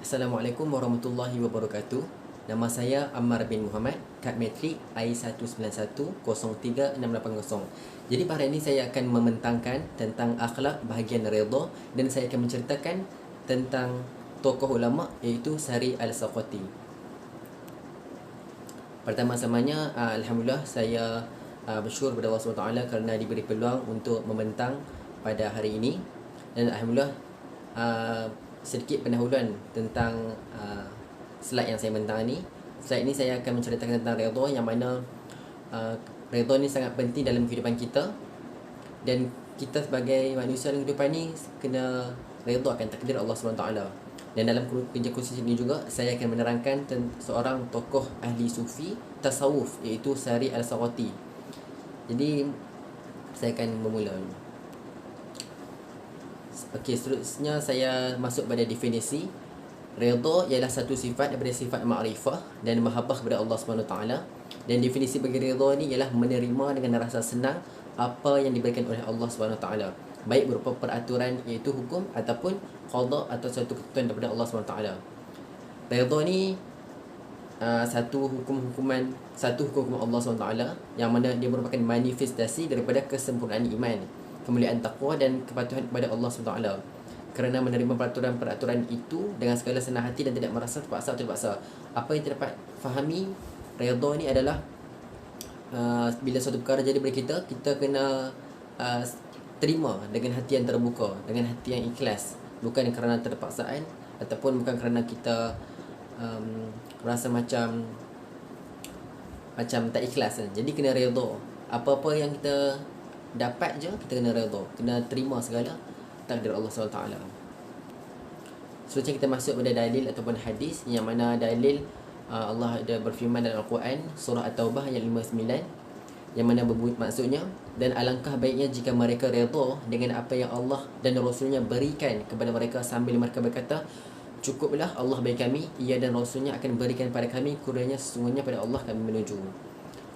Assalamualaikum warahmatullahi wabarakatuh. Nama saya Ammar bin Muhammad, kad metrik I191036080. Jadi pada ini saya akan membentangkan tentang akhlak bahagian redha dan saya akan menceritakan tentang tokoh ulama iaitu Sari Al-Saqati. Pertama-samanya, alhamdulillah saya bersyukur kepada Allah SWT kerana diberi peluang untuk membentang pada hari ini. Dan alhamdulillah sedikit pendahuluan tentang slide yang saya bentang ni. Slide ini saya akan menceritakan tentang redha, yang mana redha ni sangat penting dalam kehidupan kita. Dan kita sebagai manusia dalam kehidupan ni kena redha akan takdir Allah SWT. Dan dalam kerja khusus ini juga saya akan menerangkan seorang tokoh ahli sufi tasawuf iaitu Sari Al-Saqati. Jadi saya akan bermula. Okey, seterusnya saya masuk pada definisi. Redha ialah satu sifat daripada sifat ma'rifah dan mahabbah kepada Allah SWT. Dan definisi bagi redha ni ialah menerima dengan rasa senang apa yang diberikan oleh Allah SWT, baik berupa peraturan iaitu hukum ataupun qada atau satu ketentuan daripada Allah SWT. Redha ni satu hukum Allah SWT yang mana dia merupakan manifestasi daripada kesempurnaan iman, kemuliaan taqwa dan kepatuhan kepada Allah SWT. Kerana menerima peraturan-peraturan itu dengan segala senang hati dan tidak merasa terpaksa atau terpaksa. Apa yang kita dapat fahami, redha ni adalah bila suatu perkara jadi pada kita, kita kena terima dengan hati yang terbuka, dengan hati yang ikhlas, bukan kerana terpaksaan ataupun bukan kerana kita rasa macam tak ikhlas kan. Jadi kena redha. Apa-apa yang kita dapat je kita kena redha, kena terima segala takdir Allah SWT. Seterusnya kita masuk pada dalil ataupun hadis, yang mana dalil Allah ada berfirman dalam Al-Quran surah At-Taubah ayat 59, yang mana maksudnya, dan alangkah baiknya jika mereka redha dengan apa yang Allah dan Rasulnya berikan kepada mereka, sambil mereka berkata, cukuplah Allah bagi kami, ia dan Rasulnya akan berikan pada kami, kurangnya sesungguhnya pada Allah kami menuju.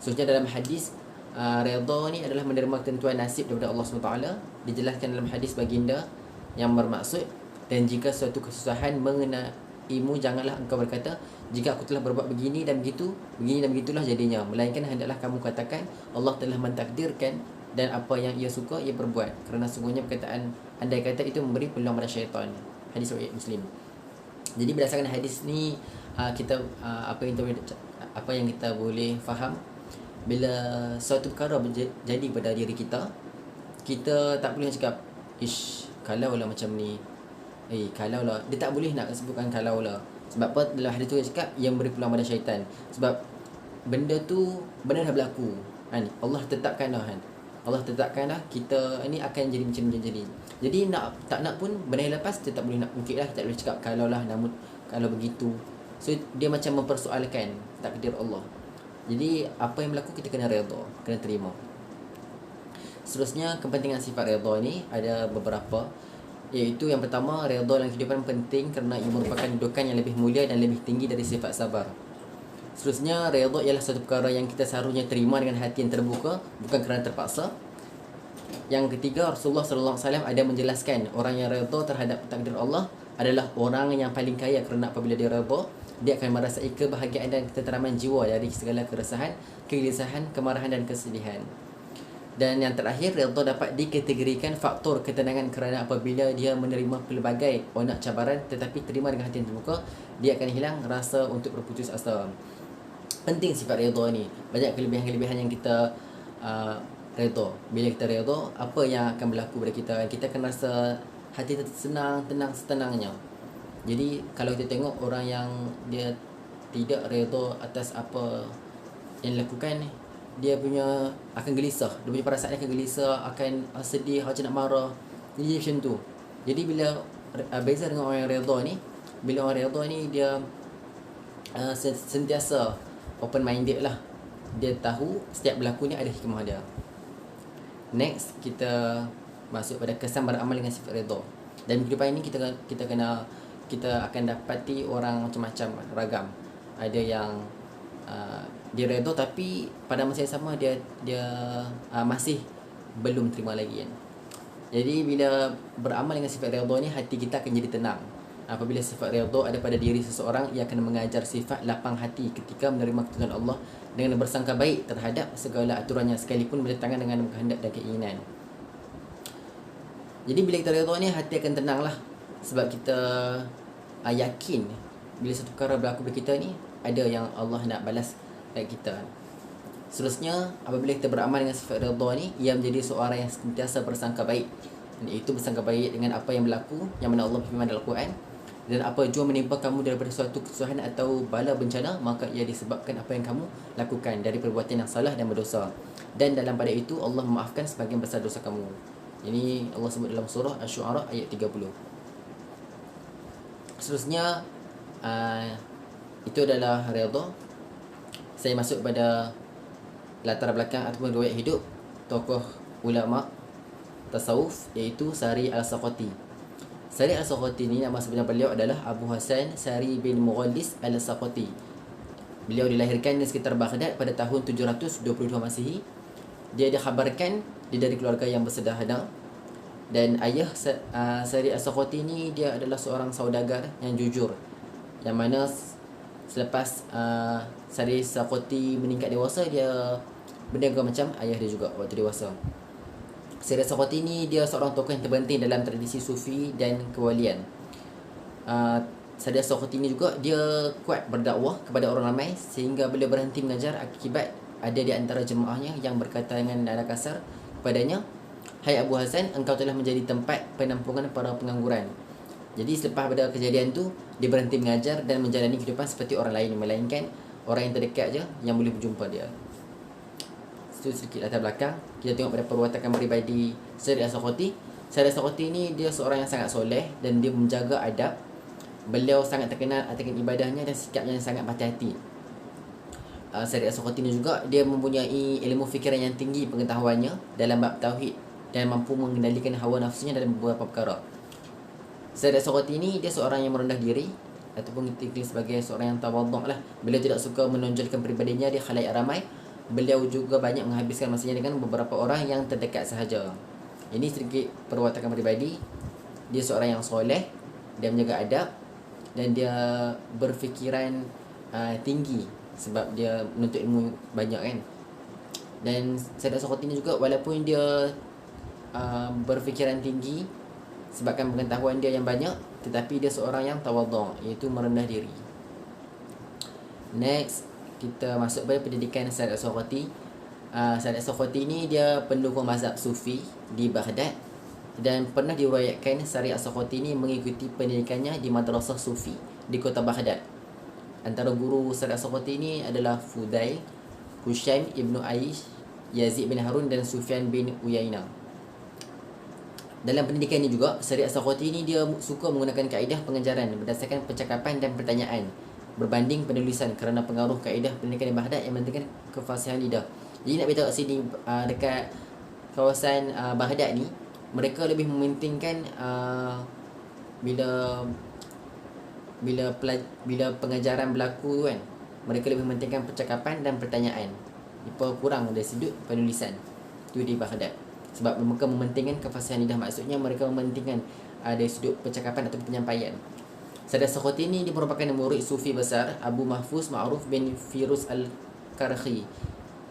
Seterusnya dalam hadis, redha ni adalah menerima ketentuan nasib daripada Allah SWT. Dijelaskan dalam hadis baginda yang bermaksud, dan jika suatu kesusahan mengenaimu, janganlah engkau berkata, jika aku telah berbuat begini dan begitu, begini dan begitulah jadinya, melainkan hendaklah kamu katakan, Allah telah mentakdirkan dan apa yang ia suka ia perbuat, kerana sungguhnya perkataan andai kata itu memberi peluang pada syaitan. Hadis riwayat Muslim. Jadi berdasarkan hadis ni, kita apa yang kita boleh faham, bila suatu perkara jadi pada diri kita, kita tak boleh cakap, kalau lah macam ni, kalau lah. Dia tak boleh nak sebutkan kalau lah. Sebab apa? Dalam hadis tu dia cakap yang beri peluang pada syaitan. Sebab benda tu benar dah berlaku kan? Allah tetapkan dah kan? Allah tetapkan dah kita ni akan jadi macam ni jadi. Jadi tak nak pun benda yang lepas kita tak boleh nak ungkit lah. Kita tak boleh cakap kalau lah, namun kalau begitu. So dia macam mempersoalkan takdir Allah. Jadi apa yang berlaku kita kena redha, kena terima. Seterusnya, kepentingan sifat redha ni ada beberapa, iaitu yang pertama, redha dalam kehidupan penting kerana ia merupakan dudukan yang lebih mulia dan lebih tinggi dari sifat sabar. Seterusnya, redha ialah satu perkara yang kita seharusnya terima dengan hati yang terbuka, bukan kerana terpaksa. Yang ketiga, Rasulullah SAW ada menjelaskan orang yang redha terhadap takdir Allah adalah orang yang paling kaya, kerana apabila dia redha, dia akan merasai kebahagiaan dan ketenteraman jiwa dari segala keresahan, kegelisahan, kemarahan dan kesedihan. Dan yang terakhir, redha dapat dikategorikan faktor ketenangan kerana apabila dia menerima pelbagai onak cabaran tetapi terima dengan hati yang terbuka, dia akan hilang rasa untuk berputus asa. Penting sifat redha ni. Banyak kelebihan-kelebihan yang kita redha. Bila kita redha, apa yang akan berlaku pada kita? Kita akan rasa hati senang, tenang setenangnya. Jadi kalau kita tengok orang yang dia tidak redha atas apa yang dilakukan, dia punya akan gelisah, dia punya perasaan akan gelisah, akan sedih, macam nak marah. Jadi macam tu. Jadi bila beza dengan orang yang redha ni, bila orang redha ni dia sentiasa open minded lah. Dia tahu setiap berlaku ni ada hikmah dia. Next, kita masuk pada kesan beramal dengan sifat redha. Dan kehidupan ini kita akan dapati orang macam-macam, ragam. Ada yang dia redha tapi pada masa yang sama dia masih belum terima lagi kan. Jadi bila beramal dengan sifat redha ni, hati kita akan jadi tenang. Apabila sifat redha ada pada diri seseorang, ia akan mengajar sifat lapang hati ketika menerima keputusan Allah dengan bersangka baik terhadap segala aturannya sekalipun bertentangan dengan kehendak dan keinginan. Jadi bila kita redha ni, hati akan tenang lah. Sebab kita yakin bila satu perkara berlaku pada kita ni, ada yang Allah nak balas kat kita. Seterusnya, apabila kita beramal dengan sifat redha ni, ia menjadi seorang yang sentiasa bersangka baik. Iaitu bersangka baik dengan apa yang berlaku, yang mana Allah berfirman dalam Al-Quran, dan apa jua menimpa kamu daripada suatu kesusahan atau bala bencana, maka ia disebabkan apa yang kamu lakukan dari perbuatan yang salah dan berdosa. Dan dalam pada itu Allah memaafkan sebahagian besar dosa kamu. Ini Allah sebut dalam surah Asy-Syu'ara ayat 30. Seterusnya, itu adalah redha. Saya masuk pada latar belakang ataupun riwayat hidup tokoh ulama tasawuf, iaitu Sari Al-Saqati. Sari Al-Saqati ni nama sebenar beliau adalah Abu Hasan Sari bin Mughallis Al-Saqati. Beliau dilahirkan di sekitar Baghdad pada tahun 722 Masihi. Dia dikhabarkan dia dari keluarga yang bersederhana, dan ayah Sari Al-Saqati ni dia adalah seorang saudagar yang jujur, yang mana selepas Sari Al-Saqati meningkat dewasa, dia berniaga macam ayah dia juga waktu dewasa. Sari Al-Saqati ni dia seorang tokoh yang terpenting dalam tradisi sufi dan kewalian. Sari Al-Saqati ni juga dia kuat berdakwah kepada orang ramai, sehingga beliau berhenti mengajar akibat ada di antara jemaahnya yang berkata dengan nada kasar kepadanya, "Hai Abu Hasan, engkau telah menjadi tempat penampungan para pengangguran." Jadi selepas pada kejadian tu, dia berhenti mengajar dan menjalani kehidupan seperti orang lain, melainkan orang yang terdekat je yang boleh berjumpa dia. Itu sedikit latar belakang. Kita tengok pada perwatakan peribadi Sari Al-Saqati. Sari Al-Saqati ni dia seorang yang sangat soleh dan dia menjaga adab. Beliau sangat terkenal akan ibadahnya dan sikapnya yang sangat berhati-hati. Sari Al-Saqati ni juga dia mempunyai ilmu fikiran yang tinggi, pengetahuannya dalam bab tauhid, dan mampu mengendalikan hawa nafsunya dalam beberapa perkara. Sari Al-Saqati ni dia seorang yang merendah diri, ataupun kita sebagai seorang yang tawaduk lah. Beliau tidak suka menonjolkan pribadinya di khalayak ramai. Beliau juga banyak menghabiskan masanya dengan beberapa orang yang terdekat sahaja. Ini sedikit perwatakan peribadi. Dia seorang yang soleh, dia menjaga adab, dan dia berfikiran tinggi sebab dia menuntut ilmu banyak kan. Dan Sari Al-Saqati ni juga walaupun dia berfikiran tinggi sebabkan pengetahuan dia yang banyak, tetapi dia seorang yang tawaduk, iaitu merendah diri. Next, kita masuk pada pendidikan Sari Al-Saqati. Sari Al-Saqati ni dia pendukung mazhab Sufi di Baghdad, dan pernah diriwayatkan Sari Al-Saqati ni mengikuti pendidikannya di madrasah Sufi di kota Baghdad. Antara guru Sari Al-Saqati ni adalah Fudail, Hushaim ibn Aish, Yazid bin Harun dan Sufyan bin Uyainah. Dalam pendidikan ni juga, Sari Al-Saqati ni dia suka menggunakan kaedah pengajaran berdasarkan percakapan dan pertanyaan berbanding penulisan, kerana pengaruh kaedah pendidikan di Baghdad yang mementingkan kefasihan lidah. Jadi nak beritahu kat sini, dekat kawasan Baghdad ni, mereka lebih mementingkan bila pengajaran berlaku kan, mereka lebih mementingkan percakapan dan pertanyaan. Mereka kurang dari sudut penulisan. Itu di Baghdad. Sebab mereka mementingkan kefasihan lidah, maksudnya mereka mementingkan dari sudut percakapan atau penyampaian. Sari Al-Saqati ni dia merupakan murid sufi besar Abu Mahfuz Ma'ruf bin Firuz Al-Karhi.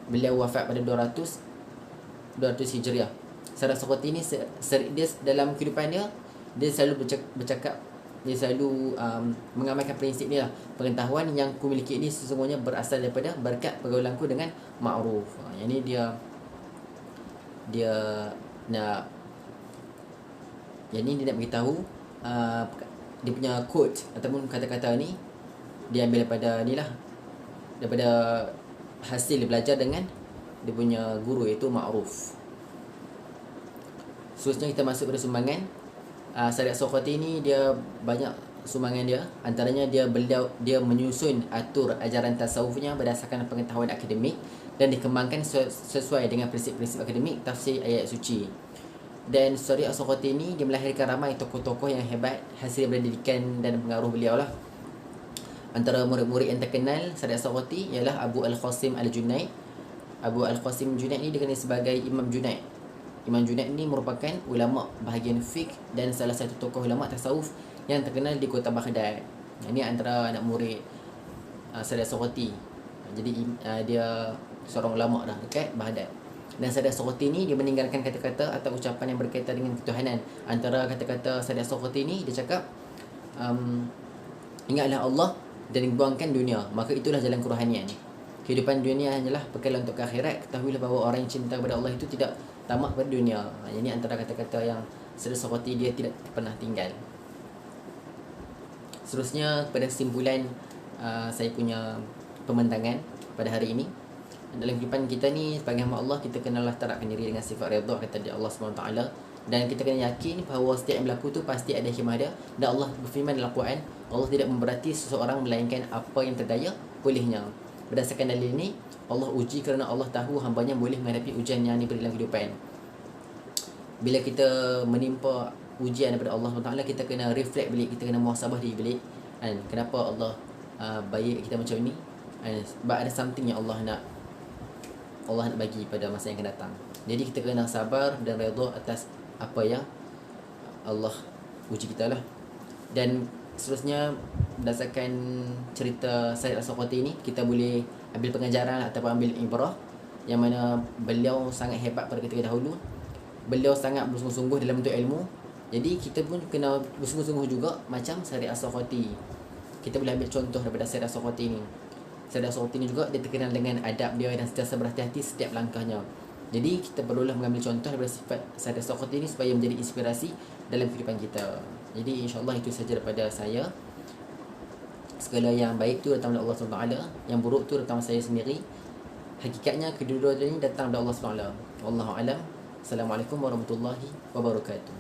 Beliau wafat pada 200 Hijriah. Sari Al-Saqati ni dia dalam kehidupan dia selalu bercakap, dia selalu mengamalkan prinsip ni lah. Pengetahuan yang ku miliki ini sesungguhnya berasal daripada berkat pergaulanku dengan Ma'ruf. Yang ni dia nak beritahu dia punya quote ataupun kata-kata ni dia ambil daripada ni lah, daripada hasil dia belajar dengan dia punya guru, iaitu Ma'ruf. Seterusnya kita masuk pada sumbangan. Sari Al-Saqati ni dia banyak sumbangan dia. Antaranya dia menyusun atur ajaran tasawufnya berdasarkan pengetahuan akademik dan dikembangkan sesuai dengan prinsip-prinsip akademik tafsir ayat suci. Dan Sari Al-Saqati ni dia melahirkan ramai tokoh-tokoh yang hebat hasil pendidikan dan pengaruh beliau lah. Antara murid-murid yang terkenal Sari Al-Saqati ialah Abu Al-Qasim Al-Junaid. Abu Al-Qasim Junaid ni dikenali sebagai Imam Junaid, Imam Junaid ni merupakan ulama bahagian fiqh dan salah satu tokoh ulama tasawuf yang terkenal di kota Baghdad. Ini antara anak murid Sayyid As-Suqati. Jadi dia seorang ulama dah dekat Baghdad. Dan Sayyid As-Suqati ni dia meninggalkan kata-kata atau ucapan yang berkaitan dengan ketuhanan. Antara kata-kata Sayyid As-Suqati ni dia cakap ingatlah Allah dan buangkan dunia, maka itulah jalan kerohanian. Kehidupan dunia hanyalah bekal untuk ke akhirat. Ketahuilah bahawa orang yang cinta kepada Allah itu tidak tamak pada dunia. Ini antara kata-kata yang Sayyid As-Suqati dia tidak pernah tinggal. Seterusnya pada kesimpulan saya punya pembentangan pada hari ini, dalam kehidupan kita ni sebagai hamba Allah, kita kenalah tarakkan diri dengan sifat redha kata dia Allah SWT, dan kita kena yakin bahawa setiap yang berlaku tu pasti ada hikmah dia. Dan Allah berfirman dalam Al-Quran, Allah tidak memberati seseorang melainkan apa yang terdaya olehnya. Berdasarkan dalil ni, Allah uji kerana Allah tahu hambanya boleh menghadapi ujian yang diberi dalam kehidupan. Bila kita menimpa ujian daripada Allah SWT, kita kena reflect balik, kita kena muhasabah diri balik, kan? Kenapa Allah baik kita macam ni? Sebab ada something yang Allah nak bagi pada masa yang akan datang. Jadi kita kena sabar dan redha atas apa yang Allah uji kita lah. Dan seterusnya, berdasarkan cerita Sayyid As-Suqati ni, kita boleh ambil pengajaran ataupun ambil ibrah, yang mana beliau sangat hebat pada ketika dahulu. Beliau sangat bersungguh-sungguh dalam bentuk ilmu. Jadi kita pun kena bersungguh-sungguh juga macam Sayyid As-Suqati. Kita boleh ambil contoh daripada Sayyid As-Suqati ni. Sayyid As-Suqati ni juga dia terkenal dengan adab dia dan sentiasa berhati-hati setiap langkahnya. Jadi kita perlulah mengambil contoh daripada sifat Sayyid As-Suqati ni supaya menjadi inspirasi dalam kehidupan kita. Jadi insya-Allah itu saja daripada saya. Segala yang baik tu datang dari Allah SWT, yang buruk tu datang dari saya sendiri. Hakikatnya kedua-dua ini datang dari Allah SWT. Wallahu alam. Assalamualaikum warahmatullahi wabarakatuh.